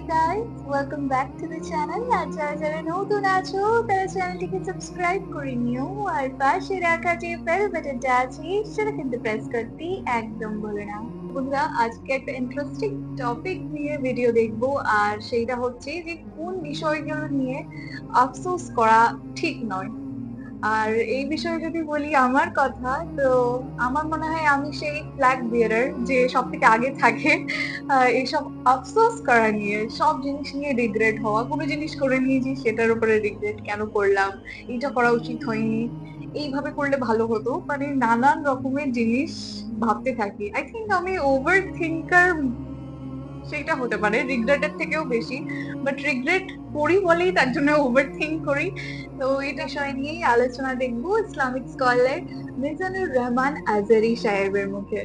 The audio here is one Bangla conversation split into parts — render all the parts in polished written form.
guys, welcome back to the channel. আর যারা নতুন আছো তারা চ্যানেলটিকে সাবস্ক্রাইব করে নিও আর পাশে রাখা যে বেল বাটনটা আছে সেটা কিন্তু প্রেস করতে একদম ভুলো না। বন্ধুরা, আজকে একটা ইন্টারেস্টিং টপিক নিয়ে ভিডিও দেখবো, আর সেইটা হচ্ছে যে কোন বিষয়গুলো নিয়ে আফসোস করা ঠিক নয়। আর এই বিষয়ে যদি বলি আমার কথা, তো আমার মনে হয় আমি সেই ফ্ল্যাগ বিয়ারার যে সব থেকে আগে থাকে। এইসব আফসোস করা নিয়ে, সব জিনিস নিয়ে রিগ্রেট হওয়া, কোনো জিনিস করে নিয়েছি সেটার উপরে রিগ্রেট কেন করলাম, এটা করা উচিত হয়নি, এইভাবে করলে ভালো হতো, মানে নানান রকমের জিনিস ভাবতে থাকি। আই থিঙ্ক আমি ওভার থিঙ্কার, সেটা হতে পারে রিগ্রেটের থেকেও বেশি, বাট রিগ্রেট করি বলেই তার জন্য ওভার থিঙ্ক করি। তো এই বিষয় নিয়েই আলোচনা দেখবো ইসলামিক স্কলার মিজানুর রহমান আজহারী সাহেবের মুখে।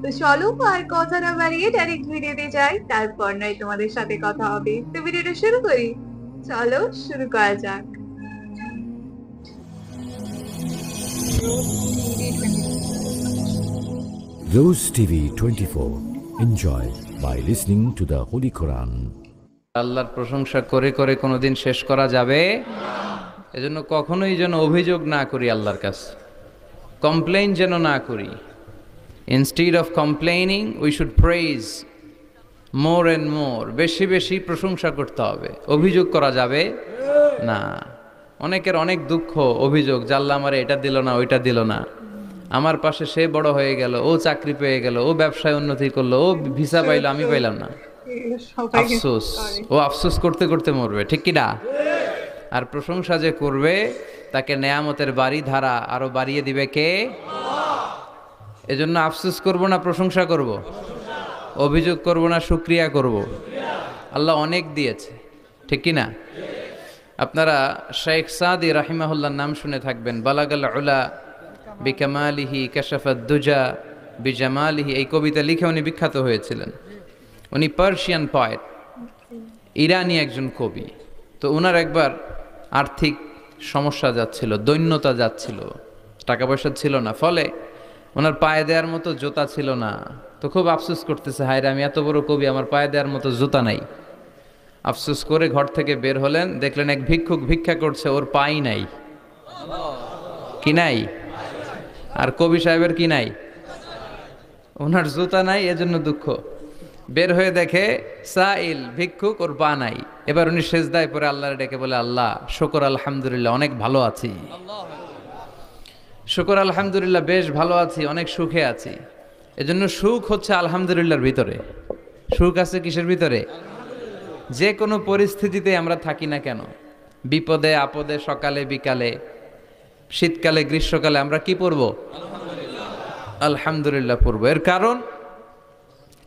তো চলো আর কথা না বাড়িয়ে ডাইরেক্ট ভিডিওতে যাই, তারপর নয় তোমাদের সাথে কথা হবে। তো ভিডিওটা শুরু করি, চলো শুরু করা যাক। Rose TV 24. Enjoy by listening to the Holy Quran. আল্লাহর প্রশংসা করে করে কোনোদিন শেষ করা যাবে, এজন্য কখনোই যেন অভিযোগ না করি আল্লাহর কাছে, কমপ্লেইন যেন না করি। Instead of complaining we should praise more and more, বেশি বেশি প্রশংসা করতে হবে। অভিযোগ করা যাবে না। অনেকের অনেক দুঃখ, অভিযোগ, জাল্লা আমারে এটা দিল না, ওইটা দিল না, আমার পাশে সে বড় হয়ে গেল, ও চাকরি পেয়ে গেল, ও ব্যবসায় উন্নতি করলো, ও ভিসা পাইলো, আমি পাইলাম না। আফসোস, ও আফসোস করতে করতে মরবে, ঠিক কি না? আর প্রশংসা যে করবে তাকে নেয়ামতের বাড়ি ধারা আরো বাড়িয়ে দিবে কে? এজন্য আফসোস করব না প্রশংসা করব, অভিযোগ করব না শুকরিয়া করব। আল্লাহ অনেক দিয়েছে, ঠিক কি না? আপনারা শেখ সাদি রাহিমাহুল্লাহর নাম শুনে থাকবেন। বালাগাল উলা বিকামালিহি কাশাফাদ দুজা বিজামালিহি, এই কবিতা লিখে উনি বিখ্যাত হয়েছিলেন। উনি পার্সিয়ান পয়েট, ইরানি একজন কবি। তো ওনার একবার আর্থিক সমস্যা যাচ্ছিল, দৈন্যতা যাচ্ছিল, টাকা পয়সা ছিল না, ফলে ওনার পায়ে দেওয়ার মতো জুতা ছিল না। তো খুব আফসোস করতেছে, হায় রে, আমি এত বড় কবি, আমার পায়ে দেওয়ার মতো জুতা নাই। আফসোস করে ঘর থেকে বের হলেন, দেখলেন এক ভিক্ষুক ভিক্ষা করছে, ওর পাই নাই। কি নাই? আর কবি সাহেবের কি নাই? ওনার জুতা নাই, এজন্য দুঃখ। বের হয়ে দেখে সাইল ভিক্ষুক, ওর পা নাই। এবার উনি সেজদায় পরে আল্লাহর ডেকে বলে, আল্লাহ শুকর আলহামদুলিল্লাহ, অনেক ভালো আছি। শুকর আলহামদুলিল্লাহ, বেশ ভালো আছি, অনেক সুখে আছি। এজন্য সুখ হচ্ছে আলহামদুলিল্লাহর ভিতরে। সুখ আছে কিসের ভিতরে? যে কোনো পরিস্থিতিতে আমরা থাকি না কেন, বিপদে আপদে, সকালে বিকালে, শীতকালে গ্রীষ্মকালে, আমরা কি পড়ব? আলহামদুলিল্লাহ পড়ব। এর কারণ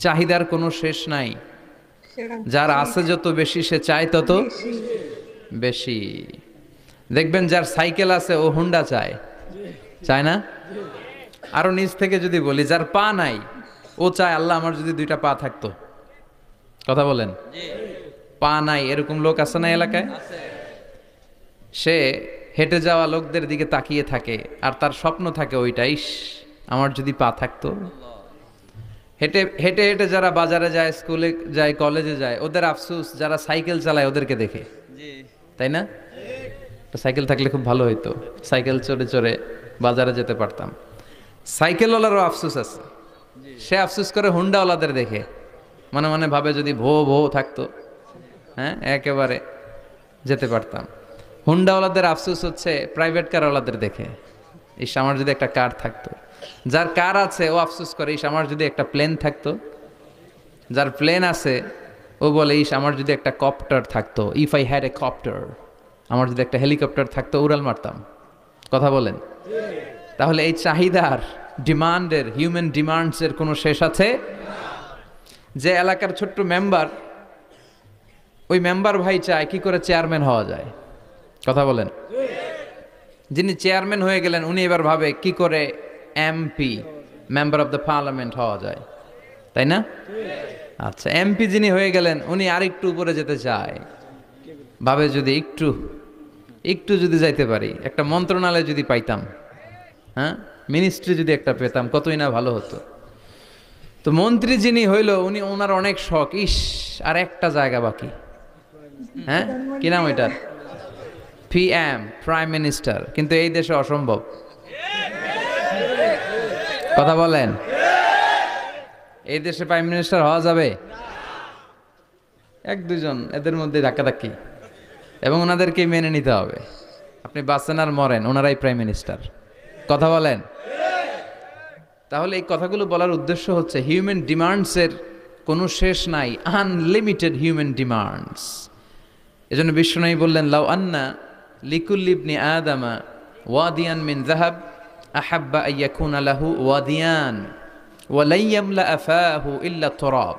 চাহিদার কোনো শেষ নাই। যার আছে যত বেশি, সে চায় তত বেশি। দেখবেন যার সাইকেল আছে ও হুন্ডা চায়, চায় না? আরো নিজ থেকে যদি বলি, যার পা নাই ও চায়, আল্লাহ আমার যদি দুইটা পা থাকতো। কথা বলেন। পা নাই এরকম লোক আছে না এলাকায়? সে হেঁটে যাওয়া লোকদের দিকে তাকিয়ে থাকে, আর তার স্বপ্ন থাকে ওইটাই, আমার যদি পা থাকতো। হেঁটে হেঁটে হেঁটে যারা বাজারে যায়, স্কুলে যায়, কলেজে যায়, ওদের আফসোস যারা সাইকেল চালায় ওদেরকে দেখে, তাই না? সাইকেল থাকলে খুব ভালো হইতো, সাইকেল চড়ে চড়ে বাজারে যেতে পারতাম। সাইকেলওয়ালারও আফসোস আছে, সে আফসোস করে হুন্ডাওয়ালাদের দেখে, মনে মনে ভাবে যদি ভো ভো থাকতো, হ্যাঁ, একেবারে যেতে পারতাম। হুন্ডাওয়ালাদের আফসোস হচ্ছে প্রাইভেট কারওয়ালাদের দেখে, ইস আমার যদি একটা কার থাকতো। যার কার আছে ও আফসোস করে, ইস আমার যদি একটা প্লেন থাকতো। যার প্লেন আছে ও বলে, ইস আমার যদি একটা কপ্টার থাকতো, if I had a copter, আমার যদি একটা হেলিকপ্টার থাকতো, উড়াল মারতাম। কথা বলেন। তাহলে এই চাহিদার, ডিমান্ডের, হিউম্যান ডিমান্ডসের কোনো শেষ আছে? যে এলাকার ছোট্ট মেম্বার, ওই মেম্বার ভাই চায় কি করে চেয়ারম্যান হওয়া যায়। কথা বলেন। যিনি চেয়ারম্যান হয়ে গেলেন উনি এবার ভাবে কি করে MP, member of the parliament হওয়া যায়, তাই না? আচ্ছা, এমপি যিনি হয়ে গেলেন উনি আরেকটু উপরে যেতে চায়, ভাবে যদি একটু একটু যদি যাইতে পারি, একটা মন্ত্রণালয় যদি পাইতাম, হ্যাঁ, মিনিস্ট্রি যদি একটা পেতাম, কতই না ভালো হতো। তো মন্ত্রী যিনি হইল উনি, ওনার অনেক শখ, ইস আর একটা জায়গা বাকি। হ্যাঁ, কি নাম ওইটার? PM, prime minister. কিন্তু এই দেশে অসম্ভব। কথা বলেন, এই দেশে প্রাইম মিনিস্টার হওয়া যাবে? এক দুজন এদের মধ্যে ধাক্কাধাক্কি, এবং ওনাদেরকে মেনে নিতে হবে। আপনি বাঁচেন আর মরেন, ওনারাই প্রাইম মিনিস্টার। কথা বলেন। তাহলে এই কথাগুলো বলার উদ্দেশ্য হচ্ছে হিউম্যান ডিমান্ডসের কোনো শেষ নাই, আনলিমিটেড হিউম্যান ডিমান্ডস। এজন্য বিশ্বনবী বললেন, লাউ আন্না লিকুল্লি ইবনি আদামা ওয়াদিয়ান মিন যাহাব আহাব্বা আইয়াকুনা লাহু ওয়াদিয়ান ওয়া লা ইয়ামলা আফাহু ইল্লা তুরাব।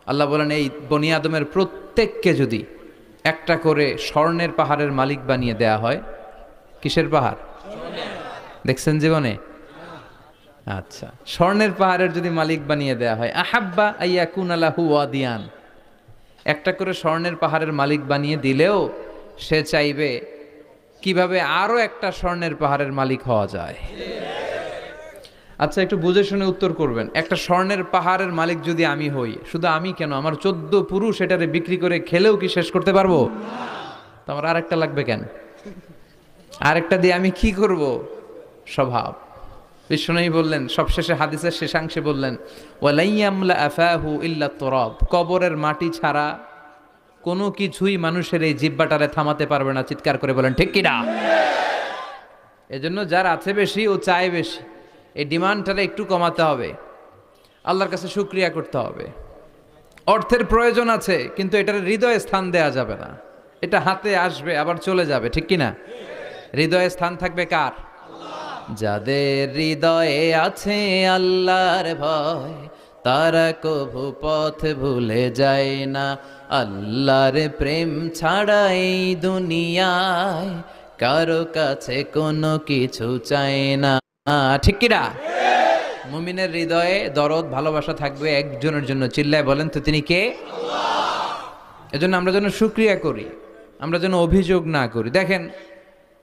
আল্লাহ বলেন, এই বনি আদমের প্রত্যেককে যদি একটা করে স্বর্ণের পাহাড়ের মালিক বানিয়ে দেয়া হয়। কিসের পাহাড় দেখছেন জীবনে? আচ্ছা, স্বর্ণের পাহাড়ের যদি মালিক বানিয়ে দেয়া হয়, আহাব্বা আইয়াকুনা লাহু ওয়াদিয়ান, একটা করে স্বর্ণের পাহাড়ের মালিক বানিয়ে দিলেও সে চাইবে কিভাবে আরো একটা স্বর্ণের পাহাড়ের মালিক হওয়া যায়। আচ্ছা, একটু বুঝে শুনে উত্তর করবেন। একটা স্বর্ণের পাহাড়ের মালিক যদি আমি হই, শুধু আমি কেন, আমার 14 পুরুষ এটারে বিক্রি করে খেলেও কি শেষ করতে পারবো? তো আমার আরেকটা লাগবে কেন? আরেকটা দিয়ে আমি কি করব? স্বভাব। বিশ্বনবী বললেন, সবশেষে হাদিসের শেষাংশে বললেন, ওয়ালাইয়ামলা আফাহু ইল্লা তুরাব, কবরের মাটি ছাড়া কোনো কিছুই মানুষের এই জিহ্বাটারে থামাতে পারবে না। চিৎকার করে বলেন ঠিক কি না? এজন্য যার আছে বেশি ও চায় বেশি, এই ডিমান্ডটারে একটু কমাতে হবে, আল্লাহর কাছে শুকরিয়া করতে হবে। অর্থের প্রয়োজন আছে, কিন্তু এটার হৃদয়ে স্থান দেয়া যাবে না। এটা হাতে আসবে আবার চলে যাবে, ঠিক কি না? হৃদয়ে স্থান থাকবে কার? যাদের হৃদয়ে আছে আল্লাহর ভয়, তারা কভু পথ ভুলে যায় না। আল্লাহর প্রেম ছাড়া এই দুনিয়ায় কারো কাছে কোনো কিছু চায় না, ঠিক কিনা? মুমিনের হৃদয়ে দরদ ভালোবাসা থাকবে একজনের জন্য। চিল্লায় বলেন তো তিনি কে? এজন্য আমরা যেন শুকরিয়া করি, আমরা যেন অভিযোগ না করি। দেখেন,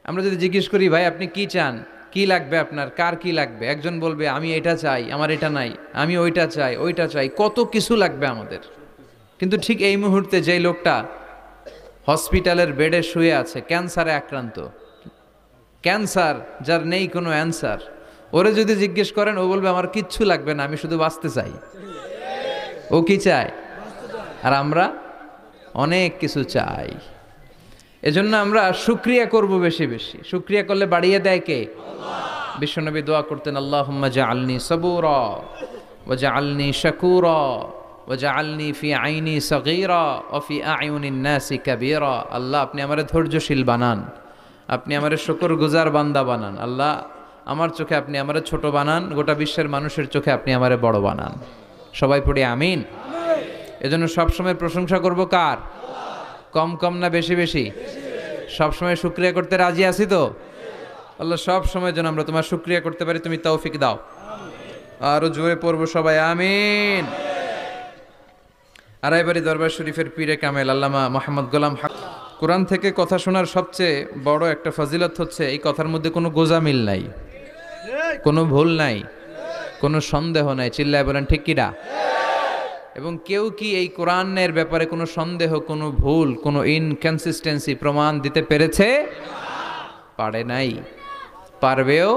আমরা যদি জিজ্ঞেস করি, ভাই আপনি কি চান, কি লাগবে আপনার, কার কি লাগবে, একজন বলবে আমি এটা চাই, আমার এটা নাই, আমি ওইটা চাই, ওইটা চাই, কত কিছু লাগবে আমাদের। কিন্তু ঠিক এই মুহূর্তে যেই লোকটা হসপিটালের বেডে শুয়ে আছে, ক্যান্সারে আক্রান্ত, ক্যান্সার যার নেই কোনো অ্যান্সার, ওরে যদি জিজ্ঞেস করেন, ও বলবে আমার কিচ্ছু লাগবে না, আমি শুধু বাঁচতে চাই। ও কি চায়? আর আমরা অনেক কিছু চাই। এজন্য আমরা শুকরিয়া করব বেশি বেশি। শুকরিয়া করলে বাড়িয়ে দেয় কে? বিশ্বনবী দোয়া করতেন, আল্লাহুম্মা জাআলনি সাবুরা ওয়া জাআলনি শাকুরা ওয়া জাআলনি ফি আইনি সগীরা ওয়া ফি আয়ুনিন নাসি কাবীরা। আল্লাহ আপনি আমারে ধৈর্যশীল বানান, আপনি আমারে শুকরগুজার বান্দা বানান। আল্লাহ আমার চোখে আপনি আমারে ছোট বানান, গোটা বিশ্বের মানুষের চোখে আপনি আমারে বড় বানান। সবাই পড়ি আমিন। এজন্য সবসময় প্রশংসা করব কার? কম কম না বেশি বেশি? সবসময় শুকরিয়া করতে রাজি আছি তো? আল্লাহ সব সময় যেন আমরা তোমার শুকরিয়া করতে পারি, তুমি তৌফিক দাও। আরো জোরে পড়বো সবাই আমিন। আড়াইবাড়ি দরবার শরীফের পীরে কামেল আল্লামা মোহাম্মদ গোলাম হক। কোরআন থেকে কথা শোনার সবচেয়ে বড় একটা ফজিলত হচ্ছে এই কথার মধ্যে কোনো গোজামিল নাই, কোনো ভুল নাই, কোনো সন্দেহ নাই। চিল্লায় বলেন ঠিক কিনা? এবং কেউ কি এই কোরআনের ব্যাপারে কোনো সন্দেহ, কোনো ভুল, কোনো ইনকনসিস্টেন্সি প্রমাণ দিতে পেরেছে? পারে নাই, পারবেও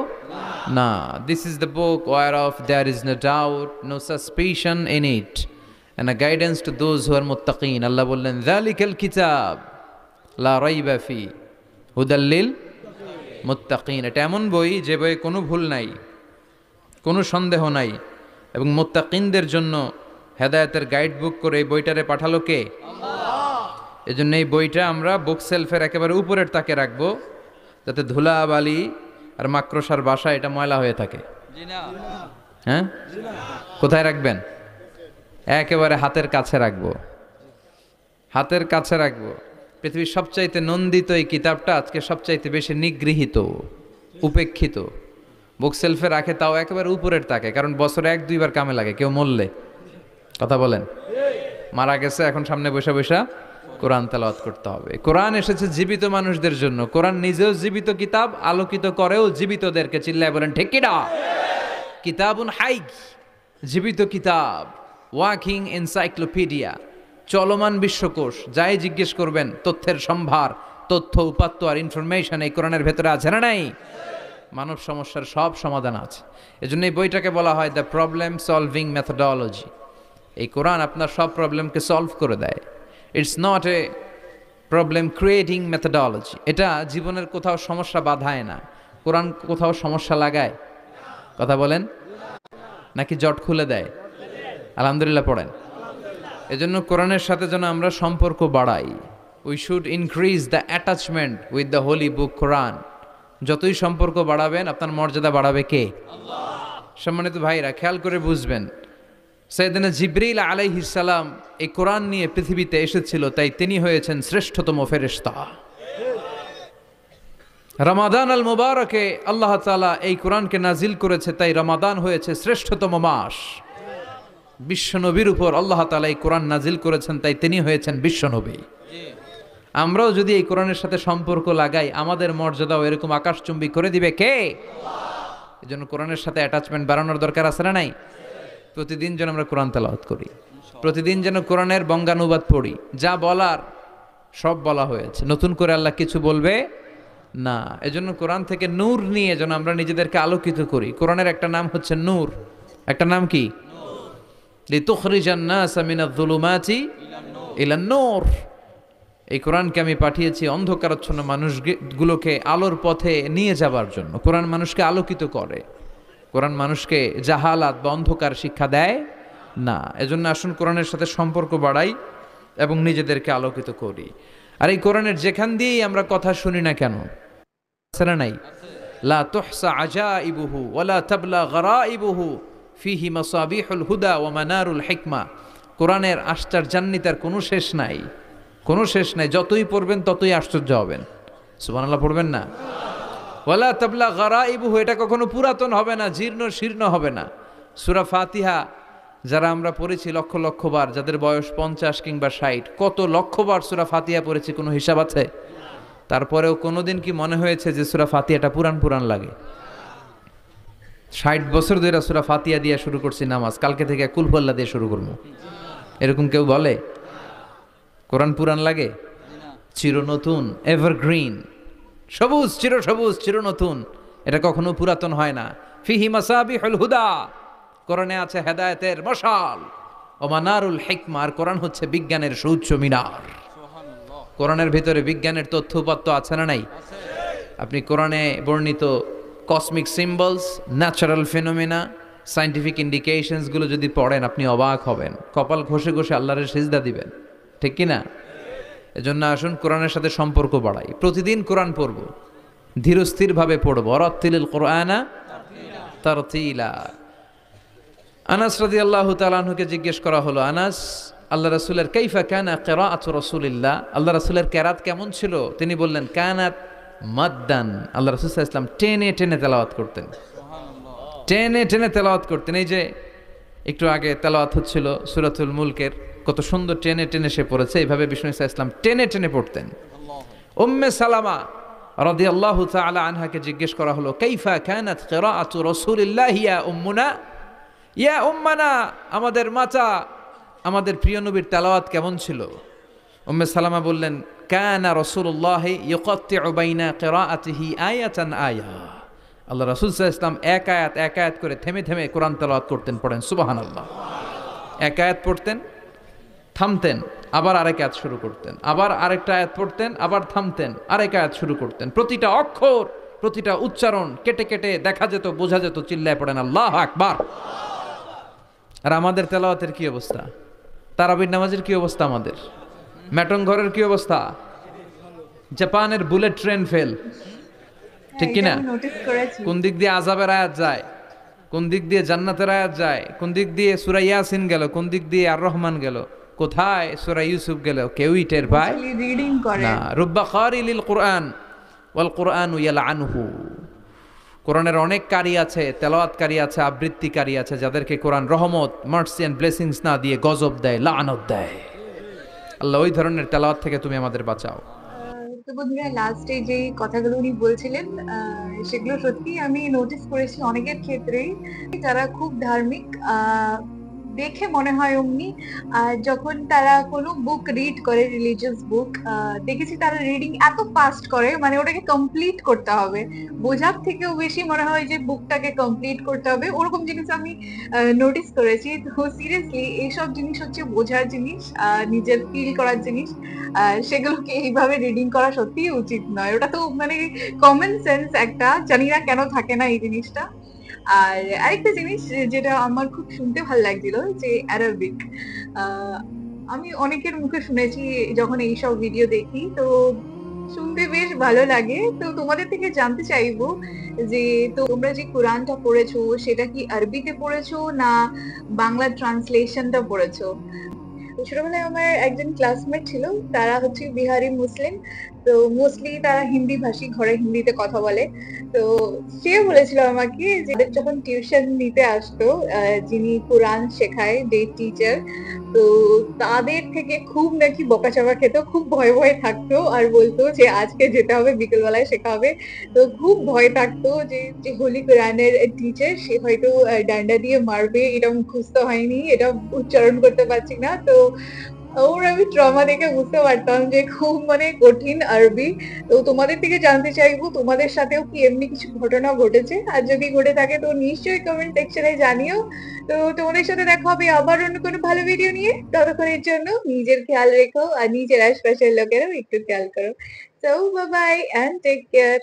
না। This is the book whereof there is no doubt, no suspicion in it, and a guidance to those who are muttaqin. আল্লাহ বললেন, যালিকাল কিতাব লা রাইবা ফি হুদাল লিল মুত্তাকিন। এটা এমন বই যে বইয়ে কোনো ভুল নাই, কোনো সন্দেহ নাই, এবং মুত্তাকিনদের জন্য হেদায়েতের গাইড বুক করে এই বইটারে পাঠালো কে? আল্লাহ। এজন্য এই বইটা আমরা বুক সেলফের একেবারে উপরের তাকে রাখবো, যাতে ধুলা বালি আর মাকড়সার বাসা এটা ময়লা হয়ে থাকে। হ্যাঁ, কোথায় রাখবেন? একেবারে হাতের কাছে রাখবো, হাতের কাছে রাখবো। পৃথিবীর সবচাইতে নন্দিত এই কিতাবটা আজকে সবচাইতে বেশি নিগৃহীত, উপেক্ষিত। বুক সেলফে রাখে, তাও একেবারে উপরের তাকে, কারণ বছরে 1-2 বার কামে লাগে। কেউ মরলে, কথা বলেন, মারা গেছে, এখন সামনে বসে বসে কোরআন তেলাওয়াত করতে হবে। কোরআন এসেছে জীবিত মানুষদের জন্য। কোরআন নিজেও জীবিত কিতাব, আলোকিত করেও জীবিতদেরকে। চিল্লায় বলেন ঠিক কিনা? কিতাবুন হাই, জীবিত কিতাব, ওয়াকিং এনসাইক্লোপিডিয়া, চলমান বিশ্বকোষ। যাই জিজ্ঞেস করবেন তথ্যের সম্ভার, তথ্য উপাত্ত আর ইনফরমেশন এই কোরআনের ভেতরে আছে না নাই? মানব সমস্যার সব সমাধান আছে। এজন্য এই বইটাকে বলা হয় দ্য প্রবলেম সলভিং মেথোডোলজি। এই কোরআন আপনার সব প্রবলেমকে সলভ করে দেয়। It's not a problem creating methodology. এটা জীবনের কোথাও সমস্যা বাধায় না। কোরআন কোথাও সমস্যা লাগায়? কথা বলেন। নাকি জট খুলে দেয়? আলহামদুলিল্লাহ পড়েন। এজন্য কোরআনের সাথে যেন আমরা সম্পর্ক বাড়াই। We should increase the attachment with the holy book Quran. যতই সম্পর্ক বাড়াবেন আপনার মর্যাদা বাড়াবে কে? আল্লাহ। সম্মানিত ভাইরা, খেয়াল করে বুঝবেন, সাইয়েদনা জিবরিল আলাইহিস সালাম এই কোরআন নিয়ে পৃথিবীতে এসেছিল, তাই তিনি হয়েছেন শ্রেষ্ঠতম ফেরেশতা। রমাদান আল মুবারকে আল্লাহ তাআলা এই কোরআনকে নাজিল করেছে, তাই রমাদান হয়েছে শ্রেষ্ঠতম মাস। বিশ্বনবীর উপর আল্লাহ তাআলা এই কোরআন নাজিল করেছেন, তাই তিনি হয়েছেন বিশ্বনবী। আমরাও যদি এই কোরআনের সাথে সম্পর্ক লাগাই, আমাদের মর্যাদাও এরকম আকাশচুম্বী করে দিবে কে? আল্লাহ। এই জন্য কোরআনের সাথে অ্যাটাচমেন্ট বাড়ানোর দরকার আছে না নাই? প্রতিদিন যেন আমরা কোরআন তেলাওয়াত করি, প্রতিদিন যেন কোরআনের বঙ্গানুবাদ পড়ি। যা বলার সব বলা হয়েছে, নতুন করে আল্লাহ কিছু বলবে না। এজন্য কোরআন থেকে নূর নিয়ে যেন আমরা নিজেদেরকে আলোকিত করি। কোরআনের একটা নাম হচ্ছে নূর। একটা নাম কি? লিতুখরিজান নাসা মিনাজ যুলুমাতি ইলান নূর। এই কোরআনকে আমি পাঠিয়েছি অন্ধকারাচ্ছন্ন মানুষগুলোকে আলোর পথে নিয়ে যাবার জন্য। কোরআন মানুষকে আলোকিত করে, কোরআন মানুষকে জাহালাত বা অন্ধকার শিক্ষা দেয় না। এজন্য আসুন কোরআনের সাথে সম্পর্ক বাড়াই এবং নিজেদেরকে আলোকিত করি। আর এই কোরআনের যেখান দিয়েই আমরা কথা শুনি না কেন, আছে না নাই? লা তুহসা আজাইবুহু ওয়ালা তাবলা গরাইবুহু ফিহি মাসাবিহুল হুদা ওয়া মানারুল হিকমা। কোরআনের আশ্চর্যান্বিতার কোনো শেষ নাই, কোনো শেষ নাই। যতই পড়বেন ততই আশ্চর্য হবেন। সুবহানাল্লাহ পড়বেন না? ওয়ালা তাবলা গরাইবুহু, এটা কখনো পুরাতন হবে না, জীর্ণ শীর্ণ হবে না। সূরা ফাতিহা যারা আমরা পড়েছি লক্ষ লক্ষ বার, যাদের বয়স 50 কিংবা 60, কত লক্ষবার সূরা ফাতিহা পড়েছি, কোনো হিসাব আছে? তারপরেও কোনোদিন কি মনে হয়েছে যে সূরা ফাতিহাটা পুরান পুরান লাগে? 60 বছর ধরে সূরা ফাতিহা দিয়ে শুরু করছি নামাজ, কালকে থেকে কুল হুয়াল্লাহ দিয়ে শুরু করবো, এরকম কেউ বলে? কোরআন পুরান লাগে? চির নতুন, এভারগ্রিন, সবুজ, চির সবুজ, চির নতুন। এটা কখনো পুরাতন হয় না। ফিহি মাসাবিহুল হুদা, কোরআনে আছে হেদায়েতের মশাল। ও মানারুল হিকমা, আর কোরআন হচ্ছে বিজ্ঞানের সুউচ্চ মিনার। কোরআনের ভিতরে বিজ্ঞানের তথ্য উপাত্ত আছে না নাই? আপনি কোরআনে বর্ণিত cosmic symbols, natural phenomena, scientific ইন্ডিকেশনসগুলো যদি পড়েন আপনি অবাক হবেন, কপাল ঘষে ঘষে আল্লাহর সিজদা দিবেন, ঠিক কি না? এজন্য আসুন কোরআনের সাথে সম্পর্ক বাড়াই। প্রতিদিন কোরআন পড়ব, ধীরস্থিরভাবে পড়ব। রাত্তিলিল কোরআনা তারতিলা। আনাস রাদিয়াল্লাহু তাআলা আনহুকে জিজ্ঞেস করা হলো, আনাস, আল্লাহ রাসূলের কাইফা কানা কিরাআতু রাসূলিল্লাহ, আল্লাহ রাসূলের কিরাত কেমন ছিল? তিনি বললেন কানাত মাদ্দান, আল্লাহ রাসূল সাল্লাল্লাহু আলাইহি ওয়াসাল্লাম টেনে টেনে তেলাওয়াত করতেন, টেনে টেনে তেলাওয়াত করতেন। এই যে একটু আগে তেলাওয়াত হচ্ছিল সূরাতুল মুলকের, কত সুন্দর টেনে টেনে সে পড়েছে। এইভাবে বিষ্ণু সাল্লাল্লাহু আলাইহি ওয়াসাল্লাম টেনে টেনে পড়তেন। উম্মে সালামা রাদিয়াল্লাহু তাআলা আনহাকে জিজ্ঞেস করা হলো, কাইফা কানাত কিরাআতু রাসূলিল্লাহ ইয়া উম্মুনা, ইয়া উম্মানা, আমাদের মাতা, আমাদের প্রিয় নবীর তেলাওয়াত কেমন ছিল? উম্মে সালামা বললেন, কানা রাসূলুল্লাহ ইয়াকাত্তিউ বাইনা কিরাআতিহি আয়াতান আয়া, আল্লাহ রাসূল সাল্লাল্লাহু আলাইহি ওয়াসাল্লাম এক আয়াত এক আয়াত করে থেমে থেমে কোরআন তেলাওয়াত করতেন। পড়েন সুবহানাল্লাহ। এক আয়াত পড়তেন, থামতেন, আবার আরেক আয়াত শুরু করতেন, আবার আরেকটা আয়াত পড়তেন, আবার থামতেন, আরেক আয়াত শুরু করতেন। প্রতিটা অক্ষর, প্রতিটা উচ্চারণ কেটে কেটে দেখা যেত, বোঝা যেত। চিল্লায় পড়েন আল্লাহু আকবার। আর আমাদের তেলাওয়াতের কি অবস্থা? তারাবির নামাজের কি অবস্থা? আমাদের ম্যাটন ঘরের কি অবস্থা? জাপানের বুলেট ট্রেন ফেল, ঠিক কিনা? কোন দিক দিয়ে আযাবের আয়াত যায়, কোন দিক দিয়ে জান্নাতের আয়াত যায়, কোন দিক দিয়ে সূরা ইয়াসিন গেল, কোন দিক দিয়ে আর রহমান গেল, কোথায় সূরা ইউসুফ গেল, কেউই টের পায় না। রুব্বা কারিলিল কুরআন ওয়াল কুরআনু ইয়ালআনহু, কোরআনের অনেক কারি আছে, তেলাওয়াতকারী আছে, আবৃত্তিকারী আছে, যাদেরকে কোরআন রহমত, মার্সি এন্ড ব্লেসিংস না দিয়ে গজব দেয়, লাআনত দেয়। আল্লাহ ওই ধরনের তেলাওয়াত থেকে তুমি আমাদের বাঁচাও। তো বন্ধুরা লাস্টে যে কথাগুলো উনি বলছিলেন সেগুলো সত্যি আমি নোটিস করেছি অনেকের ক্ষেত্রেই, যারা খুব ধার্মিক দেখে মনে হয় অমনি। আর যখন তারা কোনো বুক রিড করে, রিলিজিয়াস বুক, দেখেছি তারা রিডিং এত ফাস্ট করে, মানে ওটাকে কমপ্লিট করতে হবে, বোঝার থেকেও বেশি মনে হয় যে বুকটাকে কমপ্লিট করতে হবে, ওরকম জিনিস আমি নোটিস করেছি। তো সিরিয়াসলি এইসব জিনিস হচ্ছে বোঝার জিনিস, নিজের ফিল করার জিনিস। সেগুলোকে এইভাবে রিডিং করা সত্যিই উচিত নয়, ওটা তো মানে কমন সেন্স একটা, জানি না কেন থাকে না এই জিনিসটা। আর আরেকটা জিনিস যেটা আমার খুব শুনতে ভালো লাগছিল, যে অ্যারাবিক। আমি অনেকের মুখে শুনেছি যখন এইসব ভিডিও দেখি, তো শুনতে বেশ ভালো লাগে। তো তোমাদের থেকে জানতে চাইবো যে তোমরা যে কোরআনটা পড়েছো সেটা কি আরবিতে পড়েছো না বাংলা ট্রান্সলেশনটা পড়েছো? তো ছোটবেলায় আমার একজন ক্লাসমেট ছিল, তারা হচ্ছে বিহারি মুসলিম। তো মোস্টলি তারা হিন্দি ভাষী, ঘরে হিন্দিতে কথা বলে। তো সে বলেছিল আমাকে যে ওদের যখন টিউশন নিতে আসতো যিনি কোরআন শেখায়, যে টিচার, তো তাদের থেকে খুব নাকি বকাঝকা খেত, খুব ভয় ভয় থাকতো, আর বলতো যে আজকে যেতে হবে, বিকেল বেলায় শেখা হবে। তো খুব ভয় থাকতো যে যে হোলি কোরআনের টিচার সে হয়তো ডান্ডা দিয়ে মারবে, এটা মুখস্থ হয়নি, এটা উচ্চারণ করতে পারছি না। তো ওর আমি ট্রমা দেখে বুঝতে পারতাম যে খুব মানে কঠিন আরবি। তো তোমাদের থেকে জানতে চাইবো তোমাদের সাথেও কি এমনি কিছু ঘটনা ঘটেছে, আর যদি ঘটে থাকে তো নিশ্চয়ই কমেন্ট সেকশনে জানিও। তো তোমাদের সাথে দেখা হবে আবার অন্য কোনো ভালো ভিডিও নিয়ে। ততক্ষণের জন্য নিজের খেয়াল রেখো, আর নিজের আশপাশের লোকেরও একটু খেয়াল করো। So bye bye and take care.